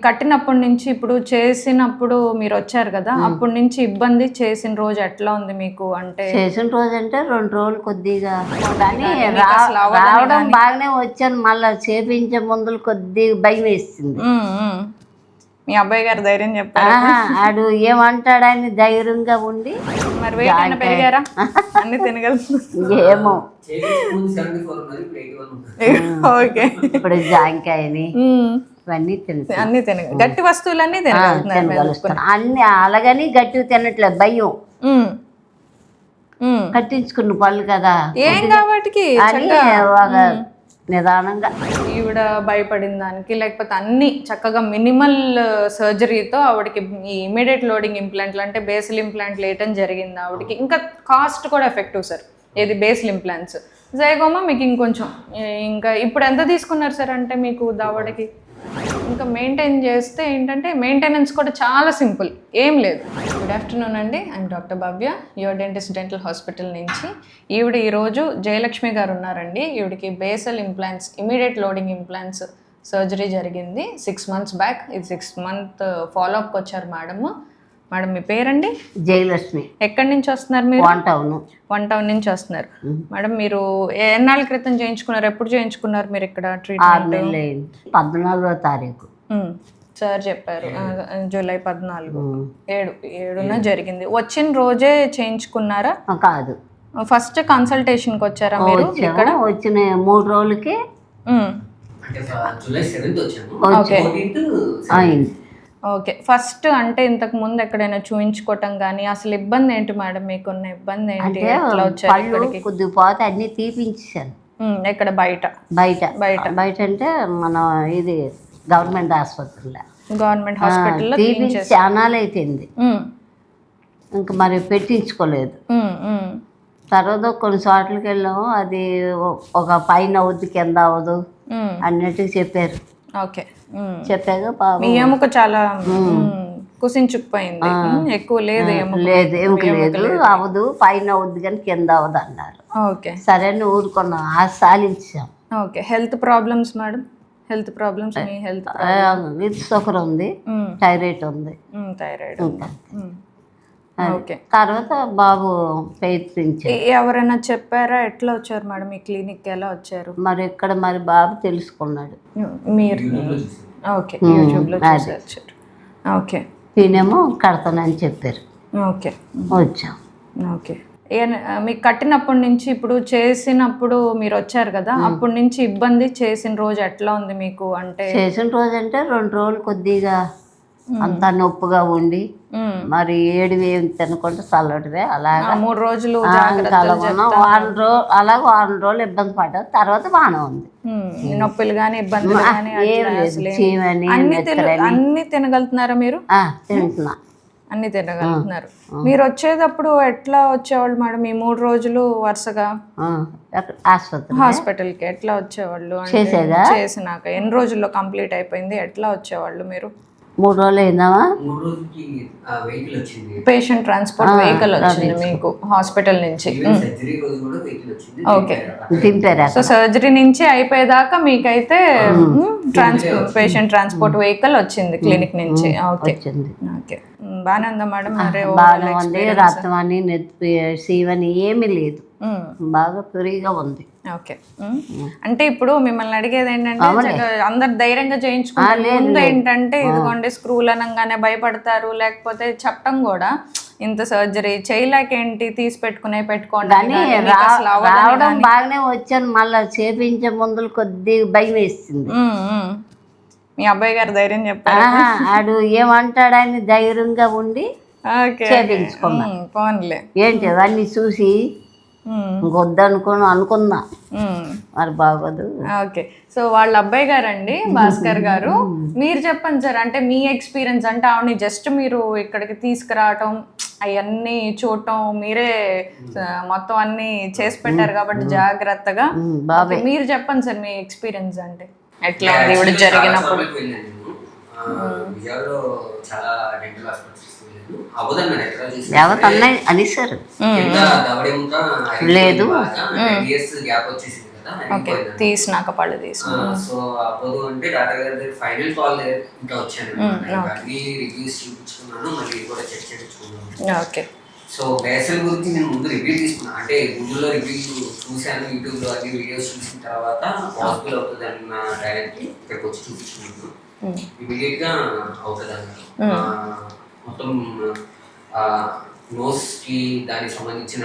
కట్టినప్పటి నుంచి ఇప్పుడు చేసినప్పుడు మీరు వచ్చారు కదా, అప్పటి నుంచి ఇబ్బంది చేసిన రోజు ఎట్లా ఉంది మీకు? అంటే చేసిన రోజు అంటే 2 రోజులు కొద్దిగా కానీ మీకు అసలు అవ్వదని రావడం బాగానే వచ్చాను. మళ్ళీ చేపించే ముందు కొద్దిగా భయం వేస్తుంది. మీ అబ్బాయి గారు ధైర్యం చెప్పారు. ఆడు ఏమంటాడని ధైర్యంగా ఉండి. మరి వెయిట్ అయినా పెరిగారా? అన్ని తినగలుగుతున్నారు? ఏమో ఓకే. ఇప్పుడు జాంకాయని ఇవన్నీ తింటాను. అన్ని గట్టి వస్తువులన్నీ తినగలుగుతాను. అన్ని అలాగని గట్టిగా తినట్లేదు, భయం. కట్టించుకున్న పళ్ళు కదా ఏం కాబట్టి అని నిదానంగా. ఈవిడ భయపడిన దానికి లేకపోతే అన్ని చక్కగా మినిమల్ సర్జరీతో ఆవిడకి ఈ ఇమీడియట్ లోడింగ్ ఇంప్లాంట్లు అంటే బేసిల్ ఇంప్లాంట్లు వేయటం జరిగింది ఆవిడకి. ఇంకా కాస్ట్ కూడా ఎఫెక్టివ్ సార్. ఏది బేసిల్ ఇంప్లాంట్స్. జైగోమా మీకు ఇంకొంచెం ఇంకా ఇప్పుడు ఎంత తీసుకున్నారు సార్? అంటే మీకు దావడికి ఇంకా మెయింటైన్ చేస్తే ఏంటంటే మెయింటెనెన్స్ కూడా చాలా సింపుల్, ఏం లేదు. గుడ్ ఆఫ్టర్నూన్ అండి, I'm doctor Bhavya, your dentist dental hospital నుంచి. ఈవిడ ఈరోజు జయలక్ష్మి గారు ఉన్నారండి. ఈవిడికి basal implants immediate loading implants surgery జరిగింది 6 months బ్యాక్. ఇది 6 month ఫాలోఅప్కి వచ్చారు మేడం. మేడం మీ పేరండి? జయలక్ష్మి. ఎక్కడి నుంచి వస్తున్నారు మీరు? వన్ టౌన్ నుంచి వస్తున్నారు. మేడం మీరు ఎన్నాళ్ళ క్రితం చేయించుకున్నారు? ఎప్పుడు చేయించుకున్నారు మీరు ఇక్కడ ట్రీట్మెంట్? 14వ తారీఖు సార్ చెప్పారు. జూలై 14, 7న జరిగింది. వచ్చిన రోజే చేయించుకున్నారా? కాదు, ఫస్ట్ కన్సల్టేషన్కి వచ్చారా మీరు? ఇక్కడ వచ్చిన 3 రోజులకి అయింది. ఓకే. ఫస్ట్ అంటే ఇంతకు ముందు ఎక్కడైనా చూయించుకోవటం కానీ అసలు ఇబ్బంది ఏంటి మేడం? మీకున్న ఇబ్బంది ఏంటి? ఎట్లా వచ్చారు? కొద్దిగా పోతే అన్ని తీపించాను. ఎక్కడ? బయట బయట అంటే మన ఇది గవర్నమెంట్ హాస్పిటల్లో. గవర్నమెంట్ హాస్పిటల్లో తీపించి చానాలు అయిపోయింది. ఇంకా మరి పెట్టించుకోలేదు. తర్వాత కొన్ని చోట్లకి వెళ్ళాము, అది ఒక పైన అవుద్ది కింద అవ్వదు అన్నట్టుగా చెప్పారు. ఓకే. చెప్పాక మీ ఎముక చాలా కుసించుకుపోయింది, ఎక్కువ లేదు లేదు ఎముక లేదు, అవ్వదు, పైన అవుద్ది కానీ కింద అవ్వదు అన్నారు. ఓకే సరే అని ఊరుకున్నాం, సాధించాం. Okay. Health problems madam? Health problems మీ హెల్త్ షుగర్ ఉంది, థైరాయిడ్ ఉంది. ఓకే. తర్వాత బాబు ప్రయత్నించారు. ఎవరైనా చెప్పారా? ఎట్లా వచ్చారు మేడం ఈ క్లినిక్? ఎలా వచ్చారు మరి ఇక్కడ మరి బాబు తెలుసుకున్నాడు. మీరు? ఓకే, యూట్యూబ్లో చూసి వచ్చారు. ఓకే. నేనేమో కడతానని చెప్పారు. ఓకే, వచ్చాం. ఓకే. మీకు కట్టినప్పటి నుంచి ఇప్పుడు చేసినప్పుడు మీరు వచ్చారు కదా, అప్పటి నుంచి ఇబ్బంది చేసిన రోజు ఎట్లా ఉంది మీకు? అంటే చేసిన రోజు అంటే 2 రోజులు కొద్దిగా అంతా నొప్పిగా ఉండి మరి ఏం తినకుండా చల్లటిదే అలాగా 3 రోజులు అలాగ 4 రోజులు ఇబ్బంది పడ్డారు. తర్వాత బాగానే ఉంది. నొప్పులు కానీ ఇబ్బందులు కానీ అన్ని తినగలుగుతున్నారా మీరు? తింటున్నా, అన్ని తినగలుగుతున్నారు. మీరు వచ్చేటప్పుడు ఎట్లా వచ్చేవాళ్ళు మేడం ఈ 3 రోజులు వరుసగా హాస్పిటల్కి? ఎట్లా వచ్చేవాళ్ళు? చేసినాక ఎన్ని రోజుల్లో కంప్లీట్ అయిపోయింది? ఎట్లా వచ్చేవాళ్ళు మీరు? 3 రోజులు అయిందామా? పేషెంట్ ట్రాన్స్పోర్ట్ వెహికల్ వచ్చింది మీకు హాస్పిటల్ నుంచి? ఓకే. సో సర్జరీ నుంచి అయిపోయేదాకా మీకైతే పేషెంట్ ట్రాన్స్పోర్ట్ వెహికల్ వచ్చింది క్లినిక్ నుంచి? ఓకే. ఓకే, బాగానే ఉందా మేడం? బాగానే ఉంది. రక్తం అని నొప్పి సీవని ఏమీ లేదు, బాగా ఫ్రీగా ఉంది. ఓకే. అంటే ఇప్పుడు మిమ్మల్ని అడిగేది ఏంటంటే అందరు ధైర్యంగా చేయించుకుంటారు. ముందు ఏంటంటే ఇదిగోండి స్క్రూలు అనగానే భయపడతారు, లేకపోతే చెప్పడం కూడా ఇంత సర్జరీ చేయలేకేంటి తీసి పెట్టుకోండి. రావడం బాగానే వచ్చాను, మళ్ళీ చేపించే ముందు కొద్దిగా భయం వేస్తుంది. మీ అబ్బాయి గారు ధైర్యం చెప్పారు. ఆడు ఏమంటాడని ధైర్యంగా ఉండి చేపించుకున్నా. పోన్లే, ఏంటి అవన్నీ చూసి అనుకున్నా మరి బాగోదు. ఓకే. సో వాళ్ళ అబ్బాయి గారండి భాస్కర్ గారు, మీరు చెప్పండి సార్, అంటే మీ ఎక్స్పీరియన్స్. అంటే ఆవిడని జస్ట్ మీరు ఇక్కడికి తీసుకురావటం, అవన్నీ చూడటం, మీరే మొత్తం అన్ని చేసి పెట్టారు కాబట్టి జాగ్రత్తగా. మీరు చెప్పండి సార్ మీ ఎక్స్పీరియన్స్, అంటే ఎట్లా ఉంది ఇప్పుడు జరిగినప్పుడు? ఎవరన్నా అనేసారు లేదు, ఓకే, తీసినాక పళ్ళు తీసిన. సో అవ్వదు అంటే డాక్టర్ గారి దగ్గర ఫైనల్ కాల్ ఇంకా వచ్చాను. అన్ని రివ్యూస్ చూపించుకున్నాను, మళ్ళీ కూడా చెక్ చేయించుకున్నాను. ఓకే. సో బేసల్ గురించి నేను ముందు రివ్యూ తీసుకున్నాను, అంటే గూగుల్లో రివ్యూ చూశాను, యూట్యూబ్లో అన్ని వీడియోస్ చూసిన తర్వాత పాసిబుల్ అవుతుంది అన్న డైరెక్ట్కి ఇక్కడికి వచ్చి చూపించుకున్నాను. ఇమీడియట్గా అవుతుంది అన్నారు. మొత్తం నోస్కి దానికి సంబంధించిన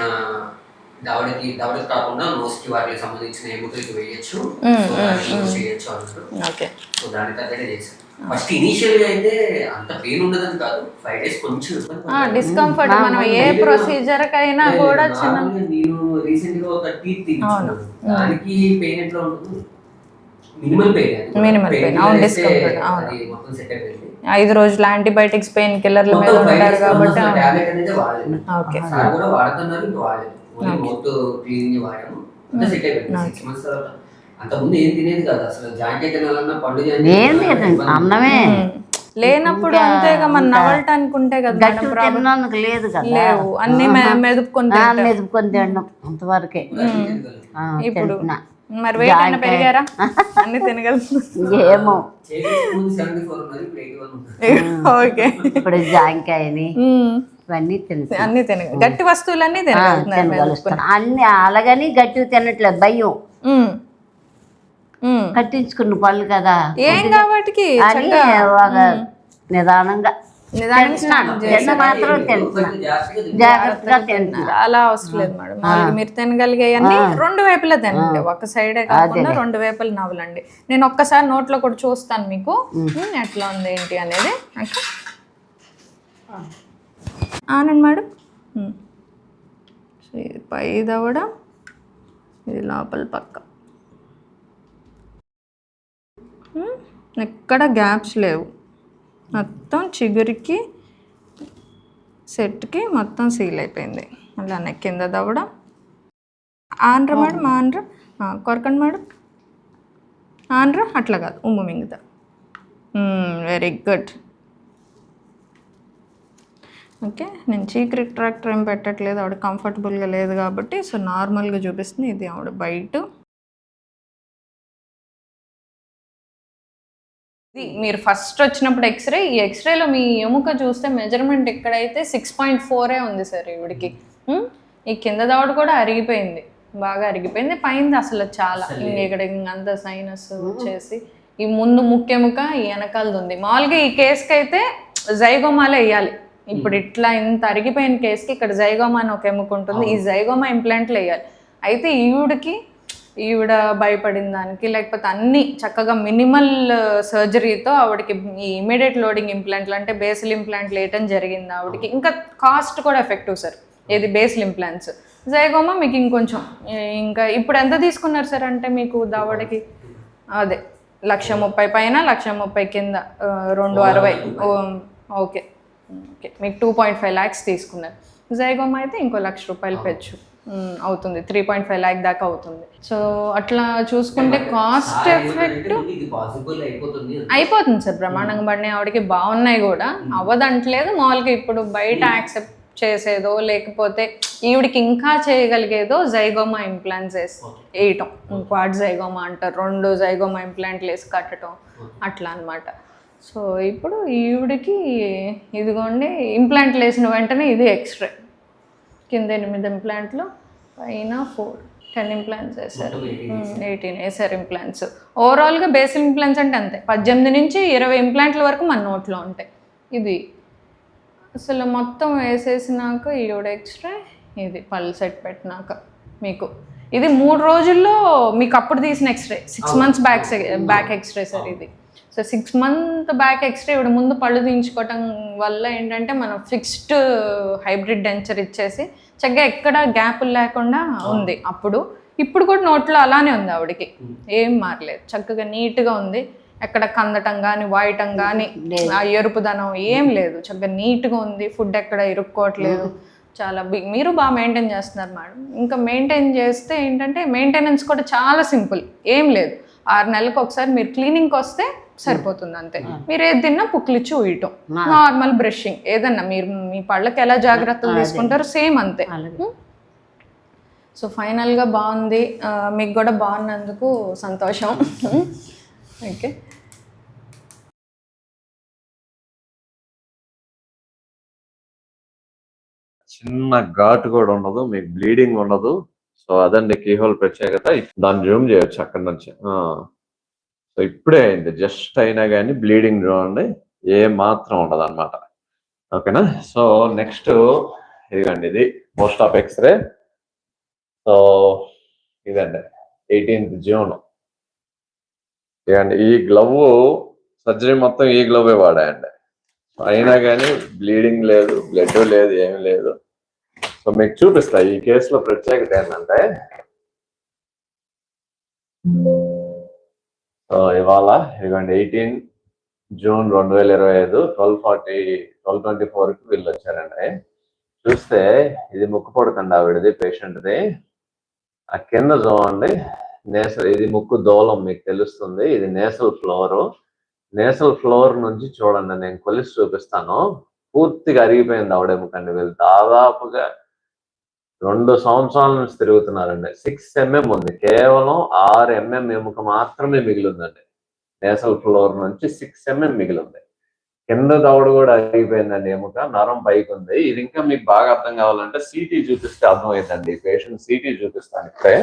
దవడకి కాకుండా నోస్కి వాటికి సంబంధించిన ఎముకలకి వేయచ్చు, చేయొచ్చు అన్నారు. సో దానికి తగ్గట్టే చేశాను. ఫస్ట్ ఇనిషియల్ గా అయితే అంత పెయిన్ ఉండదని కాదు, 5 days కొంచెం డిస్కంఫర్ట్. మనం ఏ ప్రొసీజర్ కైనా కూడా చిన్న, నేను రీసెంట్ గా ఒక టీత్ తీయించుకున్నాను, దానికి పెయిన్ ఎట్లా ఉంటుంది, మినిమల్ పెయిన్. అవును, డిస్కంఫర్ట్. అది మొత్తం సెట్ అయిపోయింది. 5 రోజులు యాంటీబయాటిక్స్ పెయిన్ కిల్లర్ల మీద ఉంటారు కాబట్టి టాబ్లెట్ అనేది వాడలేదు. ఓకే, సార్ కూడా వాడుతున్నారు, ఇంకా వాడలేదు. ఓన్లీ మౌత్ క్లీనింగ్ వాడాము, అంతా సెట్ అయిపోయింది. 6 months తర్వాత అంతకుముందు ఏం తినేది కాదు అసలు, జాంకాయ తినాలన్నా పండు అన్నమే లేనప్పుడు అంతేగా, మనం నవలటానికి ఉంటే కదా తినడానికి లేదు కదా, లేవు అన్ని మెదుపుకొని తినడం అంతవరకే. ఇప్పుడు మరి వెయిట్ అయినా పెరిగారా? అన్ని తినగలుగుతుంది ఏమో. ఓకే, ఇప్పుడు జాంకాయని ఇవన్నీ అన్ని గట్టి వస్తువులన్నీ తినగలుగుతాను. అన్ని అలాగని గట్టివి తినట్లేదు, భయం. కట్టించుకున్న పళ్ళు కదా ఏం కాబట్టి అని నిదానంగా మాత్రం జాగ్రత్తగా తింటున్నా. అలా అవసరం లేదు మేడం, మీరు తినగలిగేవన్నీ 2 వైపులా తినండి, ఒక సైడే కాకుండా 2 వైపులు నవ్వలండి. నేను ఒక్కసారి నోట్లో కూడా చూస్తాను మీకు ఎట్లా ఉంది ఏంటి అనేది. ఆనండి మేడం. ఇది పై దవడ, ఇది లోపల పక్క, ఎక్కడ గ్యాప్స్ లేవు, మొత్తం చిగురికి సెట్కి మొత్తం సీల్ అయిపోయింది. అలానే కింద దవడ. ఆంధ్ర మేడం, ఆంధ్ర కొరకండి మేడం, ఆంధ్ర అట్లా కాదు, ఉమ్ము మింగుతా. Very good. ఓకే, నేను చీక్ రిట్రాక్టర్ ఏం పెట్టట్లేదు, ఆవిడ కంఫర్టబుల్గా లేదు కాబట్టి. సో నార్మల్గా చూపిస్తుంది. ఇది ఆవిడ బయట. మీరు ఫస్ట్ వచ్చినప్పుడు ఎక్స్రే, ఈ ఎక్స్రేలో మీ ఎముక చూస్తే మెజర్మెంట్ ఎక్కడైతే 6.4 ఉంది సార్ ఈవిడికి. ఈ కింద దవడ కూడా అరిగిపోయింది, బాగా అరిగిపోయింది. పైన అసలు చాలా ఇక్కడ అంత సైనస్ వచ్చేసి, ఈ ముందు ముక్కెముక ఈ వెనకాలది ఉంది. మామూలుగా ఈ కేసుకి అయితే జైగోమాలే వేయాలి. ఇప్పుడు ఇట్లా ఇంత అరిగిపోయిన కేసుకి ఇక్కడ జైగోమా అని ఒక ఎముక ఉంటుంది, ఈ జైగోమా ఇంప్లాంట్లు వేయాలి. అయితే ఈవిడ భయపడిన దానికి, లేకపోతే అన్ని చక్కగా మినిమల్ సర్జరీతో ఆవిడకి ఈ ఇమీడియట్ లోడింగ్ ఇంప్లాంట్లు అంటే బేసిల్ ఇంప్లాంట్లు వేయటం జరిగింది ఆవిడకి. ఇంకా కాస్ట్ కూడా ఎఫెక్టివ్ సార్, ఏది బేసిల్ ఇంప్లాంట్స్. జైగోమా మీకు ఇంకొంచెం, ఇంకా ఇప్పుడు ఎంత తీసుకున్నారు సార్ అంటే మీకు దవడకి అదే 1,30,000 పైన 1,30,000 కింద 260. ఓకే, మీకు 2.5 lakhs తీసుకున్నారు. జైగోమా అయితే ఇంకో ₹1,00,000 పెచ్చు అవుతుంది, 3.5 lakh దాకా అవుతుంది. సో అట్లా చూసుకుంటే కాస్ట్ ఎఫెక్ట్ అయిపోతుంది సార్. బ్రహ్మాండంగా పడినాయి ఆవిడకి, బాగున్నాయి కూడా, అవ్వదంటలేదు. మామూలుగా ఇప్పుడు బయట యాక్సెప్ట్ చేసేదో లేకపోతే ఈవిడికి ఇంకా చేయగలిగేదో జైగోమా ఇంప్లాంట్స్ వేయటం, క్వాడ్ జైగోమా అంటారు, 2 జైగోమా ఇంప్లాంట్లు వేసి కట్టడం అట్లా అనమాట. సో ఇప్పుడు ఈవిడికి ఇదిగోండి ఇంప్లాంట్లు వేసిన వెంటనే ఇది ఎక్స్రే, కింద 8 ఇంప్లాంట్లు, పైన 10 ఇంప్లాంట్స్ వేసారు, 18 వేసారు ఇంప్లాంట్స్. ఓవరాల్గా బేసిల్ ఇంప్లాంట్స్ అంటే అంతే, 18 నుంచి 20 ఇంప్లాంట్ల వరకు మన నోట్లో ఉంటాయి. ఇది అసలు మొత్తం వేసేసినాక ఈవిడ ఎక్స్రే, ఇది పళ్ళు సెట్ పెట్టినాక మీకు ఇది 3 రోజుల్లో మీకు అప్పుడు తీసిన x-ray, 6 months back x-ray sir ఇది. సో 6 month బ్యాక్ ఎక్స్రే ఇవిడ ముందు పళ్ళు తీయించుకోవటం వల్ల ఏంటంటే మనం ఫిక్స్డ్ హైబ్రిడ్ డెంచర్ ఇచ్చేసి చక్కగా ఎక్కడ గ్యాపులు లేకుండా ఉంది అప్పుడు. ఇప్పుడు కూడా నోట్లో అలానే ఉంది ఆవిడకి, ఏం మారలేదు, చక్కగా నీట్గా ఉంది. ఎక్కడ కందటం కానీ వాయటం కానీ ఆ ఎరుపుదనం ఏం లేదు, చక్కగా నీట్గా ఉంది. ఫుడ్ ఎక్కడ ఇరుక్కోవట్లేదు, చాలా మీరు బాగా మెయింటైన్ చేస్తున్నారు మేడం. ఇంకా మెయింటైన్ చేస్తే ఏంటంటే మెయింటెనెన్స్ కూడా చాలా సింపుల్, ఏం లేదు. 6 నెలలకు ఒకసారి మీరు క్లీనింగ్కి వస్తే సరిపోతుంది అంతే. మీరు ఏది తిన్నా పుక్కిలిచ్చి ఊయటం, నార్మల్ బ్రషింగ్, ఏదన్నా మీరు మీ పళ్ళకి ఎలా జాగ్రత్తలు తీసుకుంటారో సేమ్ అంతే. సో ఫైనల్గా బాగుంది, మీకు కూడా బాగున్నందుకు సంతోషం. ఓకే. చిన్న ఘాటు కూడా ఉండదు, మీకు బ్లీడింగ్ ఉండదు. సో అదండి కీ హోల్ ప్రత్యేకత. దాన్ని జూమ్ చేయొచ్చు అక్కడ నుంచి. సో ఇప్పుడే అయింది, జస్ట్ అయినా కానీ బ్లీడింగ్ చూడండి ఏ మాత్రం ఉండదు అనమాట. ఓకేనా. సో నెక్స్ట్ ఇదిగండి, ఇది పోస్ట్ ఆఫ్ ఎక్స్రే. సో ఇదండి 18th June. ఇదండి ఈ గ్లవ్, సర్జరీ మొత్తం ఈ గ్లవే వాడాయండి. అయినా కానీ బ్లీడింగ్ లేదు, బ్లడ్ లేదు, ఏమి లేదు. సో మీకు చూపిస్తా ఈ కేసులో ప్రత్యేకత ఏంటంటే, ఇవాళ ఇదిగోండి 18 June 2025 12:24కి వీళ్ళు వచ్చారండి. చూస్తే ఇది ముక్కు పొడకండి ఆవిడది, పేషెంట్ది. ఆ కింద చూడండి నేసల్, ఇది ముక్కు దూలం మీకు తెలుస్తుంది, ఇది నేసల్ ఫ్లోర్. నేసల్ ఫ్లోర్ నుంచి చూడండి, నేను కొలిసి చూపిస్తాను, పూర్తిగా అరిగిపోయింది ఆవిడెముకండి. వీళ్ళు దాదాపుగా 2 సంవత్సరాల నుంచి తిరుగుతున్నారండి. 6 mm ఉంది, కేవలం 6 mm ఎముక మాత్రమే మిగిలిందండి. నేసల్ ఫ్లోర్ నుంచి 6 mm మిగిలింది. కింద దవడ కూడా అరిగిపోయిందండి, ఎముక నరం పైకి ఉంది. ఇది ఇంకా మీకు బాగా అర్థం కావాలంటే సిటీ చూపిస్తే అర్థమవుతుందండి. పేషెంట్ సిటీ చూపిస్తాను ఇక్కడే.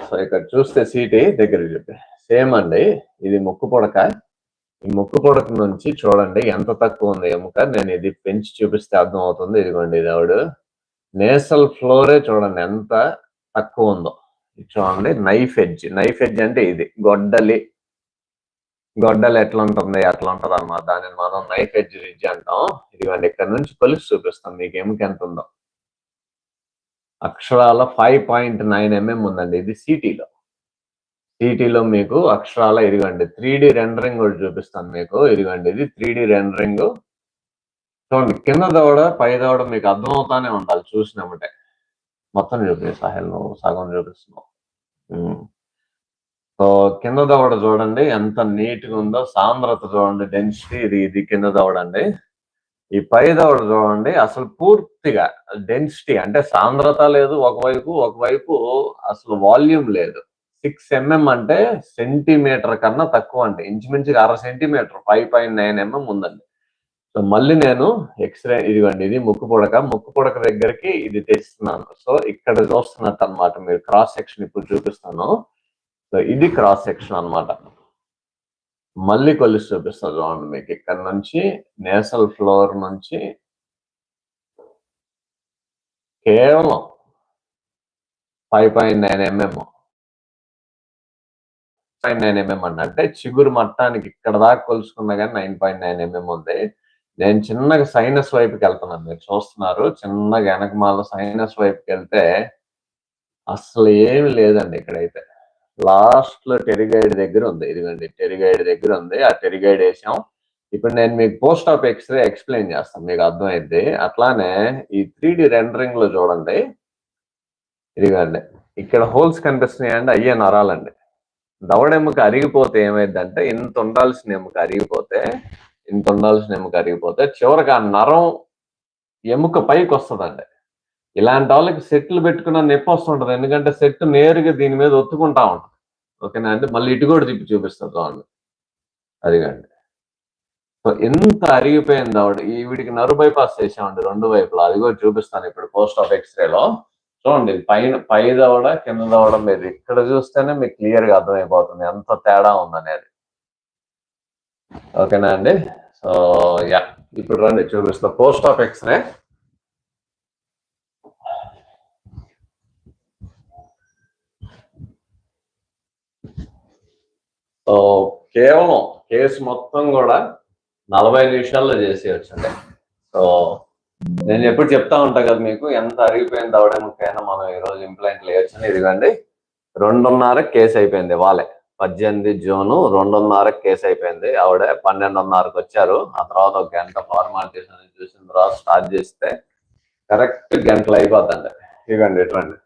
సో ఇక్కడ చూస్తే సిటీ దగ్గర చెప్పి సేమ్ అండి. ఇది ముక్కు పొడక, ఈ ముక్కు పొడక నుంచి చూడండి ఎంత తక్కువ ఉంది ఎముక. నేను ఇది పెంచి చూపిస్తే అర్థం అవుతుంది. ఇదిగోండి ఇది ఆవిడ నేసల్ ఫ్లోరే చూడండి ఎంత తక్కువ ఉందో. చూడండి నైఫ్ ఎడ్జ్, నైఫ్ ఎడ్జ్ అంటే ఇది గొడ్డలి ఎట్లా ఉంటుంది అట్లా ఉంటుంది అన్నమాట. దానిని మనం నైఫ్ ఎడ్జ్ రిడ్జ్ అంటాం. ఇదిగోండి ఇక్కడ నుంచి కొలిసి చూపిస్తాం మీకు ఎముక ఎంత ఉందో. అక్షరాల 5.9 mm ఉందండి. ఇది సిటీలో మీకు అక్షరాల ఇదిగోండి 3D రెండరింగ్ కూడా చూపిస్తాను మీకు. ఇదిగోండి ఇది 3D రెండరింగ్. చూడండి కింద దవడ పై దవడ మీకు అర్థం అవుతానే ఉండాలి చూసినామంటే. మొత్తం చూపిస్తా, నువ్వు సగం చూపిస్తున్నావు. సో కింద దవడ చూడండి ఎంత నీట్గా ఉందో, సాంద్రత చూడండి, డెన్సిటీ. ఇది కింద దవడ అండి. ఈ పై దవడ చూడండి అసలు పూర్తిగా డెన్సిటీ అంటే సాంద్రత లేదు ఒకవైపు అసలు వాల్యూమ్ లేదు. 6 mm అంటే సెంటీమీటర్ కన్నా తక్కువ అంటే ఇంచుమించుగా 1/2 సెంటీమీటర్ 5.9 mm ఉందండి. సో మళ్ళీ నేను ఎక్స్రే, ఇదిగోండి ఇది ముక్కు పొడక దగ్గరికి ఇది తెస్తున్నాను. సో ఇక్కడ చూస్తున్నట్టు అనమాట మీరు క్రాస్ సెక్షన్ ఇప్పుడు చూపిస్తాను. సో ఇది క్రాస్ సెక్షన్ అనమాట. మళ్ళీ కొలిసి చూపిస్తాను చూడండి మీకు. ఇక్కడ నుంచి నేసల్ ఫ్లోర్ నుంచి కేవలం 5.9 mm. 9 mm అంటే చిగురు మట్టానికి ఇక్కడ దాకా కొలుసుకున్నా కానీ 9.9 mm ఉంది. నేను చిన్నగా సైనస్ వైపుకి వెళ్తున్నాను, మీరు చూస్తున్నారు. చిన్నగా వెనకమాల సైనస్ వైపుకి వెళ్తే అసలు ఏమి లేదండి. ఇక్కడైతే లాస్ట్ లో టెరిగైడ్ దగ్గర ఉంది. ఇదిగోండి టెరిగైడ్ దగ్గర ఉంది, ఆ టెరిగైడ్ వేసాం. ఇప్పుడు నేను మీకు పోస్ట్ ఆఫ్ ఎక్స్రే ఎక్స్ప్లెయిన్ చేస్తాను, మీకు అర్థమైంది. అట్లానే ఈ 3D రెండరింగ్ లో చూడండి, ఇదిగోండి ఇక్కడ హోల్స్ కనిపిస్తున్నాయండి, అయ్యే నరాలండి. దవడెముక అరిగిపోతే ఏమైందంటే ఇంత ఉండాల్సిన ఎముక అరిగిపోతే చివరికి ఆ నరం ఎముక పైకి వస్తుందండి. ఇలాంటి వాళ్ళకి సెట్లు పెట్టుకున్న నొప్పి వస్తుంటది, ఎందుకంటే సెట్ నేరుగా దీని మీద ఒత్తుకుంటా ఉంటుంది. ఓకేనా అండి. మళ్ళీ ఇటు కూడా తిప్పి చూపిస్తుంది చూడండి, అదిగండి. సో ఎంత అరిగిపోయింది ఆవిడ. వీడికి నరు బైపాస్ చేసామండి 2 వైపులా, అది కూడా చూపిస్తాను ఇప్పుడు పోస్ట్ ఆఫ్ ఎక్స్రేలో. చూడండి పై దవడ కింద దవడ మీరు ఇక్కడ చూస్తేనే మీకు క్లియర్ గా అర్థమైపోతుంది ఎంత తేడా ఉందనేది. ఓకేనా అండి. సో యా, ఇప్పుడు రండి చూపిస్తా పోస్ట్ ఆఫ్ ఎక్స్రే. సో కేవలం కేసు మొత్తం కూడా 40 నిమిషాల్లో చేసేయచ్చండి. సో నేను ఎప్పుడు చెప్తా ఉంటా కదా మీకు, ఎంత అరిగిపోయిన దవడెముకైనా మనం ఈరోజు ఇంప్లాంట్ వేయొచ్చని. ఇదిగండి 2:30 కేసు అయిపోయింది. వాళ్ళే 18 June 2:30 కేసు అయిపోయింది. ఆవిడ 12:30కి వచ్చారు. ఆ తర్వాత 1 గంట ఫార్మాలిటీస్ అని చూసిన తర్వాత స్టార్ట్ చేస్తే కరెక్ట్ గంటలు అయిపోతుందండి. ఇదిగండి ఇటువంటి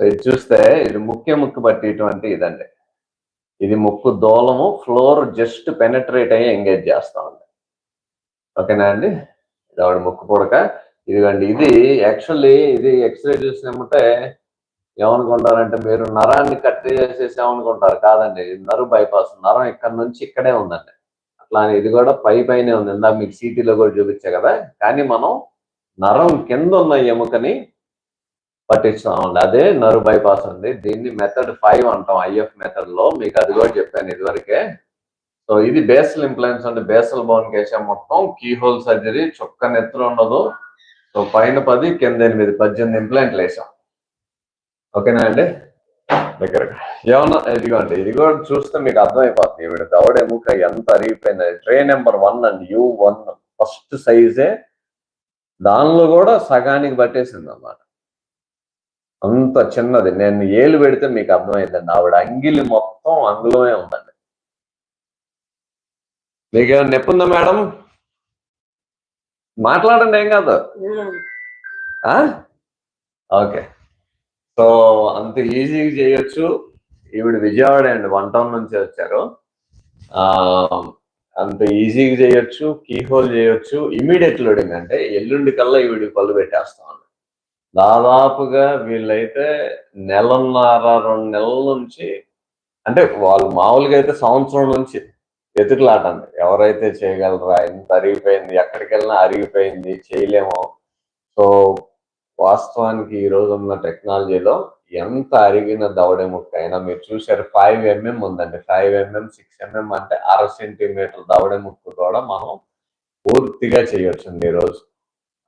ఇది చూస్తే ఇది ముక్కు బట్టి ఇటువంటి ఇదండి. ఇది ముక్కు దూలము, ఫ్లోర్ జస్ట్ పెనట్రేట్ అయ్యి ఎంగేజ్ చేస్తా ఉంది. ఓకేనా అండి? ఇది ఆవిడ ముక్కు పుడక. ఇదిగండి, ఇది యాక్చువల్లీ ఇది ఎక్స్రే చూసినామంటే ఏమనుకుంటారంటే మీరు నరాన్ని కట్ చేసేసి ఏమనుకుంటారు. కాదండి, నరు బైపాస్. నరం ఇక్కడ నుంచి ఇక్కడే ఉందండి. అట్లా ఇది కూడా పైనే ఉంది. ఇందాక మీకు సిటీలో కూడా చూపించా కదా. కానీ మనం నరం కింద ఉన్న ఎముకని పట్టించామండి. అదే నరు బైపాస్ ఉంది. దీన్ని మెథడ్ 5 అంటాం, ఐఎఫ్ మెథడ్ లో. మీకు అది కూడా చెప్పాను ఇదివరకే. సో ఇది బేసల్ ఇంప్లాంట్స్ అండి. బేసల్ బోన్ కేసాం మొత్తం. కీ హోల్ సర్జరీ, చుక్క నెత్తురు ఉండదు. సో పైన 10, కింద 8, 18 ఇంప్లాంట్లు వేసాం. ఓకేనా అండి? దగ్గరగా ఏమన్నా ఇదిగోండి, ఇది కూడా చూస్తే మీకు అర్థమైపోతుంది. ఈవిడ దవడ ఎముక ఎంత అరిగిపోయింది. ట్రే నెంబర్ 1 అండి, U1 ఫస్ట్ సైజే. దానిలో కూడా సగానికి పట్టేసింది అన్నమాట. అంత చిన్నది. నేను ఏలు పెడితే మీకు అర్థమైందండి. ఆవిడ అంగిలి మొత్తం అందులోనే ఉందండి. మీకేమైనా నొప్పి ఉందా మేడం? మాట్లాడండి, ఏం కాదు. ఓకే. సో అంత ఈజీగా చేయొచ్చు. ఈవిడ విజయవాడ అండి, 1 టౌన్ నుంచి వచ్చారు. అంత ఈజీగా చేయొచ్చు. కీ హోల్ చేయొచ్చు. ఇమీడియట్ లోడింగ్ అంటే ఎల్లుండి కల్లా ఈవిడికి పళ్ళు పెట్టేస్తాం. దాదాపుగా వీళ్ళైతే 1.5-2 నెలల నుంచి, అంటే వాళ్ళు మామూలుగా అయితే సంవత్సరం నుంచి వెతుకులాటండి. ఎవరైతే చేయగలరా, ఇంత అరిగిపోయింది, ఎక్కడికి వెళ్ళినా అరిగిపోయింది, చేయలేము. సో వాస్తవానికి ఈ రోజు ఉన్న టెక్నాలజీలో ఎంత అరిగిన దవడెముక్క అయినా మీరు చూసారు, 5 mm ఉందండి. 5 mm 6 mm అంటే 1/2 సెంటీమీటర్ దవడెముక్క కూడా మనం పూర్తిగా చేయొచ్చండి ఈరోజు.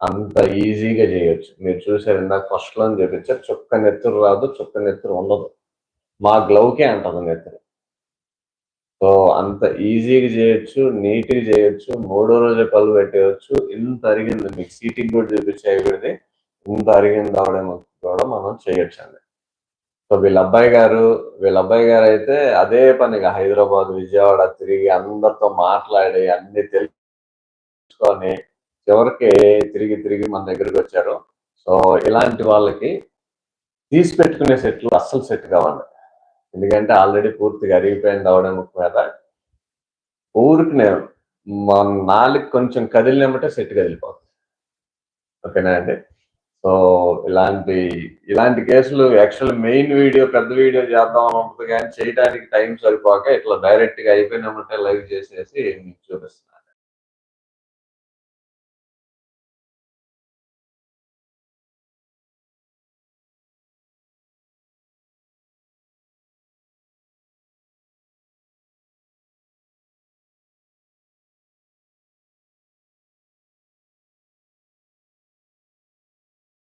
అంత ఈజీగా చేయొచ్చు. మీరు చూసారు ఇందాక ఫస్ట్ లో చూపించారు, చుక్క నెత్తురు రాదు, చుక్క నెత్తురు ఉండదు. మా గ్లౌకే అంటది నెత్తురు. సో అంత ఈజీగా చేయొచ్చు, నీట్గా చేయొచ్చు. 3వ రోజే పళ్ళు పెట్టేయచ్చు. ఇంత అరిగింది, మీకు సీటింగ్ కూడా చూపించేది. ఇంత అరిగింది దవడెముక్క కూడా మనం చేయొచ్చు అండి. సో వీళ్ళ అబ్బాయి గారు అయితే అదే పనిగా హైదరాబాద్, విజయవాడ తిరిగి అందరితో మాట్లాడి అన్ని తెలుసుకొని చివరికి తిరిగి మన దగ్గరికి వచ్చారు. సో ఇలాంటి వాళ్ళకి తీసి పెట్టుకునే సెట్లు అస్సలు సెట్ కావండి. ఎందుకంటే ఆల్రెడీ పూర్తిగా అరిగిపోయిన దవడెముక్క మీద ఊరికి నేను మన నాలుగు కొంచెం కదిలినమంటే సెట్ కదిలిపోతుంది. ఓకేనా అండి? సో ఇలాంటి కేసులు యాక్చువల్ మెయిన్ వీడియో, పెద్ద వీడియో చేద్దాం అనుకుంటుంది కానీ చేయడానికి టైం సరిపోక ఇట్లా డైరెక్ట్ గా అయిపోయినామంటే లైవ్ చేసేసి మీకు చూపిస్తున్నాను.